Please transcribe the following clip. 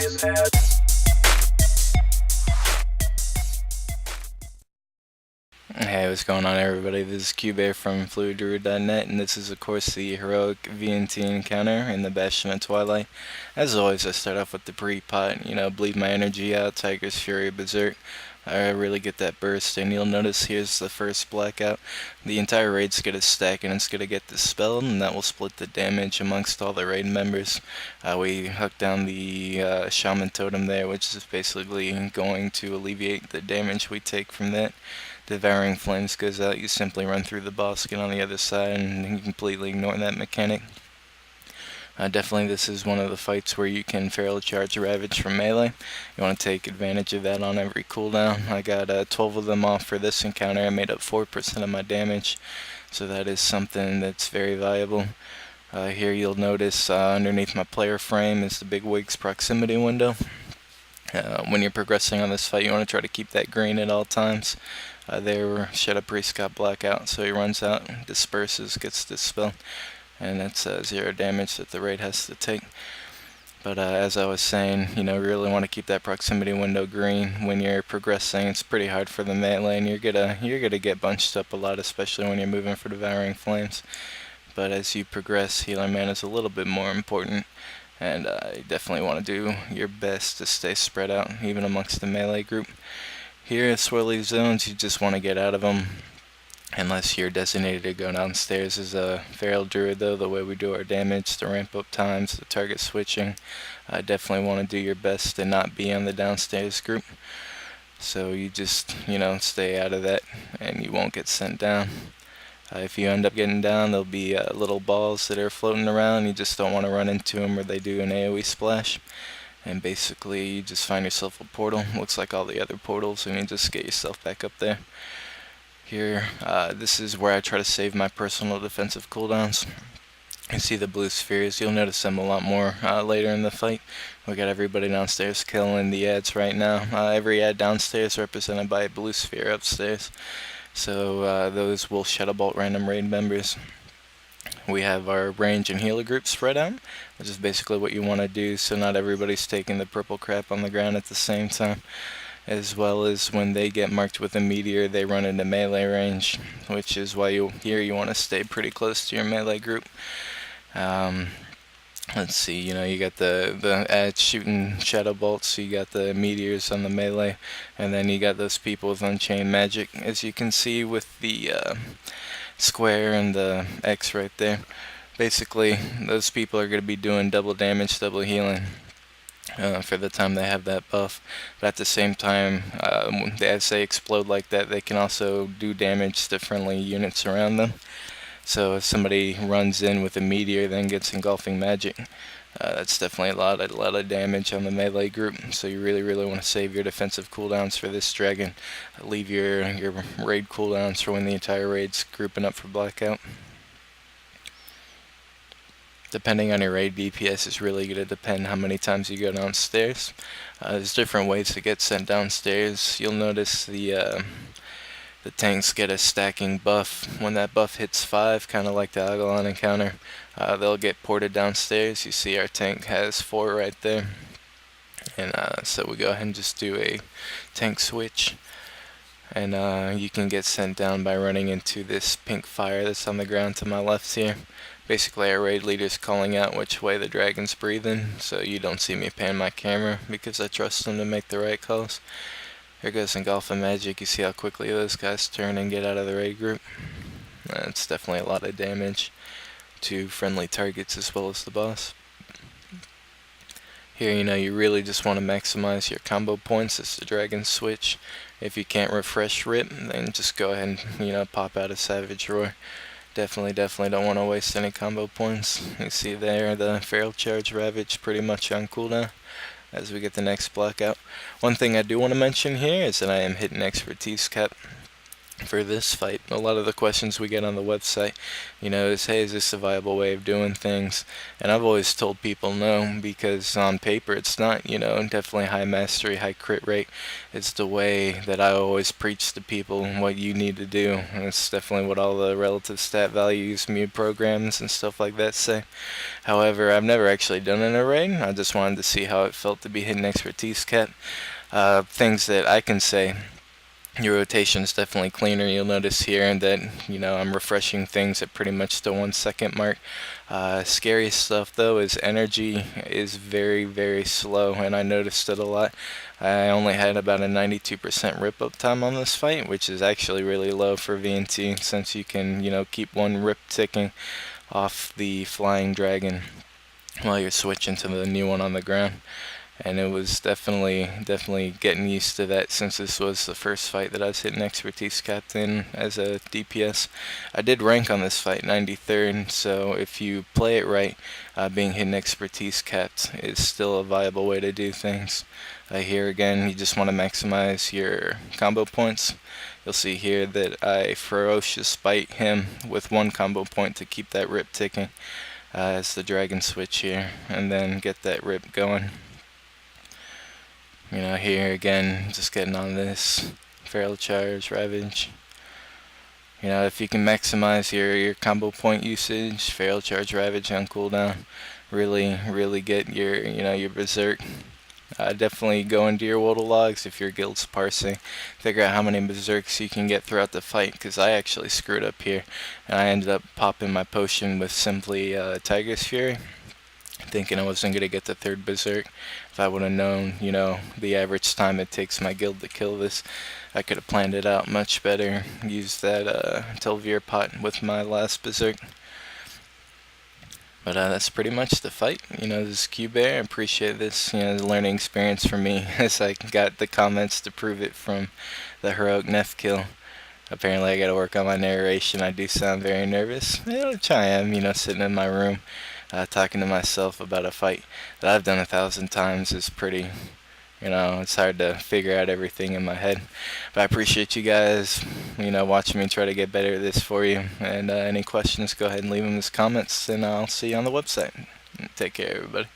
Hey, what's going on everybody? This is Cubear from FluidDruid.net, and this is of course the Heroic VnT encounter in the Bastion of Twilight. As always, I start off with the pre-pot, bleed my energy out, Tiger's Fury, Berserk. I really get that burst, and you'll notice here's the first blackout. The entire raid's gonna stack and it's gonna get dispelled, and that will split the damage amongst all the raid members. We hook down the Shaman Totem there, which is basically going to alleviate the damage we take from that. Devouring Flames goes out, you simply run through the boss, get on the other side, and you completely ignore that mechanic. Definitely this is one of the fights where you can Feral Charge Ravage from melee. You want to take advantage of that on every cooldown. I got 12 of them off for this encounter. I made up 4% of my damage, so that is something that's very valuable. Here you'll notice underneath my player frame is the Big Wig's proximity window. When you're progressing on this fight, you want to try to keep that green at all times. There, Shadow Priest got blackout, so he runs out, disperses, gets dispelled, and that's 0 damage that the raid has to take. But as I was saying, you really want to keep that proximity window green when you're progressing. It's pretty hard for the melee, and you're gonna get bunched up a lot, especially when you're moving for Devouring Flames. But as you progress, healer mana is a little bit more important, and you definitely want to do your best to stay spread out, even amongst the melee group. Here at swirly zones, you just want to get out of them, unless you're designated to go downstairs as a Feral Druid, though, the way we do our damage, the ramp up times, the target switching. Definitely want to do your best to not be on the downstairs group. So you just, stay out of that, and you won't get sent down. If you end up getting down, there'll be little balls that are floating around. You just don't want to run into them, or they do an AoE splash. And basically, you just find yourself a portal. Looks like all the other portals, and you just get yourself back up there. Here, this is where I try to save my personal defensive cooldowns. You see the blue spheres. You'll notice them a lot more later in the fight. We got everybody downstairs killing the ads right now. Every ad downstairs represented by a blue sphere upstairs. So those will Shadow Bolt random raid members. We have our range and healer group spread out, which is basically what you want to do, so not everybody's taking the purple crap on the ground at the same time. As well as when they get marked with a meteor, they run into melee range, which is why you want to stay pretty close to your melee group. Let's see, you got the ads shooting shadow bolts, so you got the meteors on the melee, and then you got those people with unchained magic, as you can see with the square and the X right there. Basically, those people are going to be doing double damage, double healing for the time they have that buff. But at the same time, as they explode like that, they can also do damage to friendly units around them. So if somebody runs in with a meteor, then gets engulfing magic, that's definitely a lot of damage on the melee group. So you really want to save your defensive cooldowns for this dragon. Leave your raid cooldowns for when the entire raid's grouping up for blackout. Depending on your raid DPS is really going to depend how many times you go downstairs. There's different ways to get sent downstairs. You'll notice the tanks get a stacking buff. When that buff hits 5, kind of like the Agalon encounter, they'll get ported downstairs. You see our tank has 4 right there. And so we go ahead and just do a tank switch. And you can get sent down by running into this pink fire that's on the ground to my left here. Basically, our raid leader's calling out which way the dragon's breathing, so you don't see me pan my camera because I trust them to make the right calls. Here goes engulfing magic. You see how quickly those guys turn and get out of the raid group. It's definitely a lot of damage to friendly targets as well as the boss. Here, you really just want to maximize your combo points as the dragon switch. If you can't refresh RIP, then just go ahead and, pop out a Savage Roar. Definitely don't want to waste any combo points. You see there, the Feral Charge Ravage pretty much on cooldown as we get the next blackout. One thing I do want to mention here is that I am hitting expertise cap. for this fight. A lot of the questions we get on the website, is, hey, is this a viable way of doing things? And I've always told people no, because on paper it's not, definitely high mastery, high crit rate. It's the way that I always preach to people what you need to do. And it's definitely what all the relative stat values, mu programs, and stuff like that say. However, I've never actually done an array. I just wanted to see how it felt to be hitting expertise cap. Things that I can say, your rotation is definitely cleaner. You'll notice here that I'm refreshing things at pretty much the 1 second mark. Scariest stuff though is energy is very, very slow, and I noticed it a lot. I only had about a 92% rip up time on this fight, which is actually really low for VnT, since you can keep one rip ticking off the flying dragon while you're switching to the new one on the ground. And it was definitely getting used to that, since this was the first fight that I was hitting expertise capped in as a DPS. I did rank on this fight 93rd, so if you play it right, being hidden expertise capped is still a viable way to do things. Here again, you just want to maximize your combo points. You'll see here that I ferocious bite him with 1 combo point to keep that rip ticking as the dragon switch here, and then get that rip going. Here again, just getting on this Feral Charge, Ravage. If you can maximize your combo point usage, Feral Charge, Ravage on cooldown, really get your Berserk. Definitely go into your Wodal logs if your guild's parsing. Figure out how many Berserks you can get throughout the fight, because I actually screwed up here. And I ended up popping my potion with simply Tiger's Fury, thinking I wasn't going to get the 3rd Berserk. If I would have known, the average time it takes my guild to kill this, I could have planned it out much better. Used that Telvier pot with my last Berserk. But that's pretty much the fight. This is Q-Bear. I appreciate this, learning experience for me, as I got the comments to prove it from the Heroic Nef kill. Apparently I gotta work on my narration. I do sound very nervous, which I am, sitting in my room, talking to myself about a fight that I've done 1,000 times is pretty, it's hard to figure out everything in my head. But I appreciate you guys, watching me try to get better at this for you. And any questions, go ahead and leave them as comments, and I'll see you on the website. Take care, everybody.